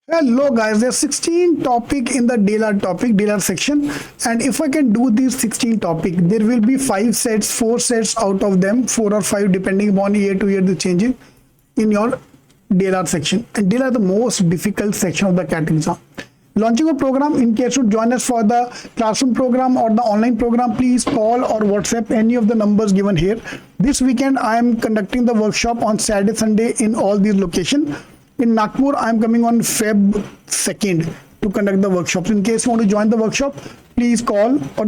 Hello guys, there's 16 topic in the DILR section, and if I can do these 16 topic, there will be 5 sets, 4 sets out of them, 4 or 5 depending upon year to year the changing in your DILR section. And DILR is the most difficult section of the CAT exam. Launching a program, in case you join us for the classroom program or the online program, please call or WhatsApp any of the numbers given here. This weekend I am conducting the workshop on Saturday, Sunday in all these locations. In Nagpur, I am coming on Feb 2nd to conduct the workshop. In case you want to join the workshop, please call or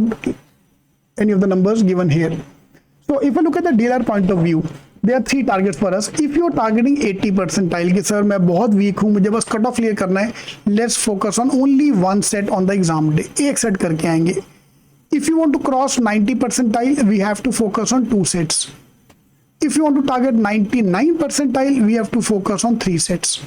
any of the numbers given here. So if I look at the DILR point of view, there are 3 targets for us. If you are targeting 80 percentile, कि sir मैं बहुत weak हूँ, मुझे बस cut off clear करना है, let's focus on only one set on the exam day. एक set करके आएंगे. If you want to cross 90 percentile, we have to focus on 2 sets. If you want to target 99 percentile, we have to focus on 3 sets.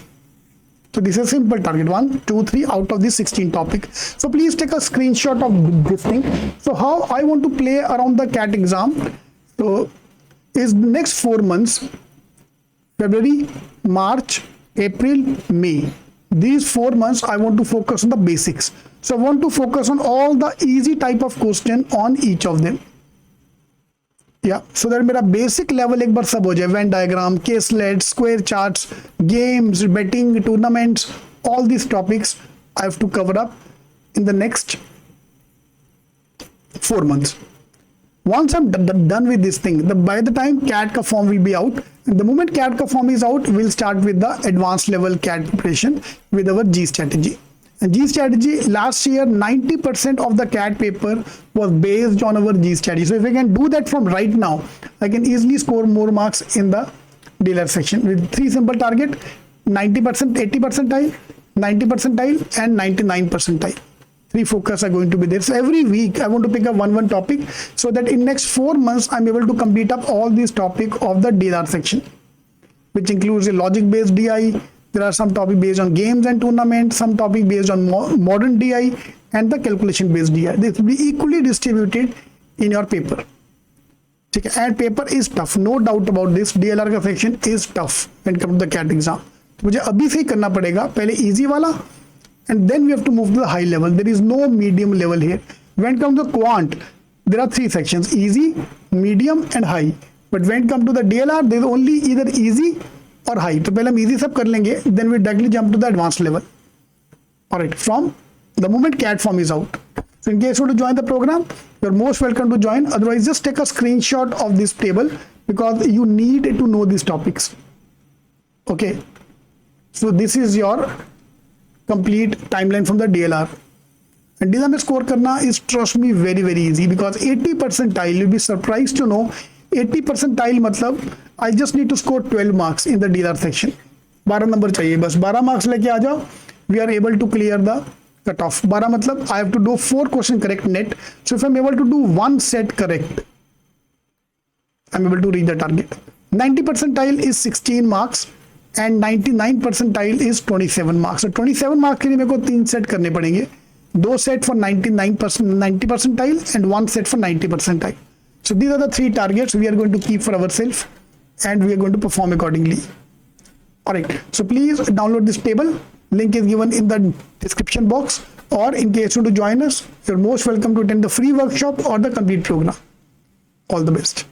So this is a simple target, 1, 2, 3 out of these 16 topics. So please take a screenshot of this thing. So how I want to play around the CAT exam, so is next 4 months, February, March, April, May. These 4 months I want to focus on the basics. So I want to focus on all the easy type of question on each of them. Yeah, so that मेरा basic level एक बार सब हो जाए, Venn diagram, caselet, square charts, games, betting, tournaments, all these topics I have to cover up in the next 4 months. Once I'm done with this thing, by the time CAT ka form will be out, and the moment CAT ka form is out, we'll start with the advanced level CAT preparation with our G strategy. And G strategy, last year 90% of the CAT paper was based on our G strategy. So if I can do that from right now, I can easily score more marks in the DILR section with 3 simple target: 90%, 80 percentile, 90 percentile, and 99 percentile. 3 focus are going to be there. So every week I want to pick up one topic so that in next 4 months I'm able to complete up all these topic of the DILR section, which includes a logic based DI. There are some topic based on games and tournaments, some topic based on modern DI, and the calculation based DI. This will be equally distributed in your paper. And paper is tough, no doubt about this. DILR का section is tough when it comes to the CAT exam. मुझे अभी से ही करना पड़ेगा, पहले easy वाला, and then we have to move to the high level. There is no medium level here. When it comes to quant, there are 3 sections: easy, medium, and high. But when it comes to the DILR, there is only either easy or high. तो पहले हम easy सब कर लेंगे, then we directly jump to the advanced level. Alright, from the moment CAT form is out. So in case you want to join the program, you're most welcome to join. Otherwise, just take a screenshot of this table because you need to know these topics. Okay. So this is your complete timeline from the DILR. And DILR में score करना is, trust me, very easy because 80 percentile, you'll be surprised to know 80 percentile मतलब I just need to score 12 marks in the DILR section. 12 number चाहिए बस, 12 marks लेके आ जाओ, we are able to clear the cutoff. 12 मतलब I have to do 4 question correct net. So if I'm able to do 1 set correct, I'm able to reach the target. 90 percentile is 16 marks and 99 percentile is 27 marks. So 27 marks के लिए मेरे को 3 set करने पड़ेंगे, 2 set for 90 percentile and 1 set for 90 percentile. So these are the 3 targets we are going to keep for ourselves and we are going to perform accordingly. Alright, so please download this table. Link is given in the description box, or in case you want to join us, you're most welcome to attend the free workshop or the complete program. All the best.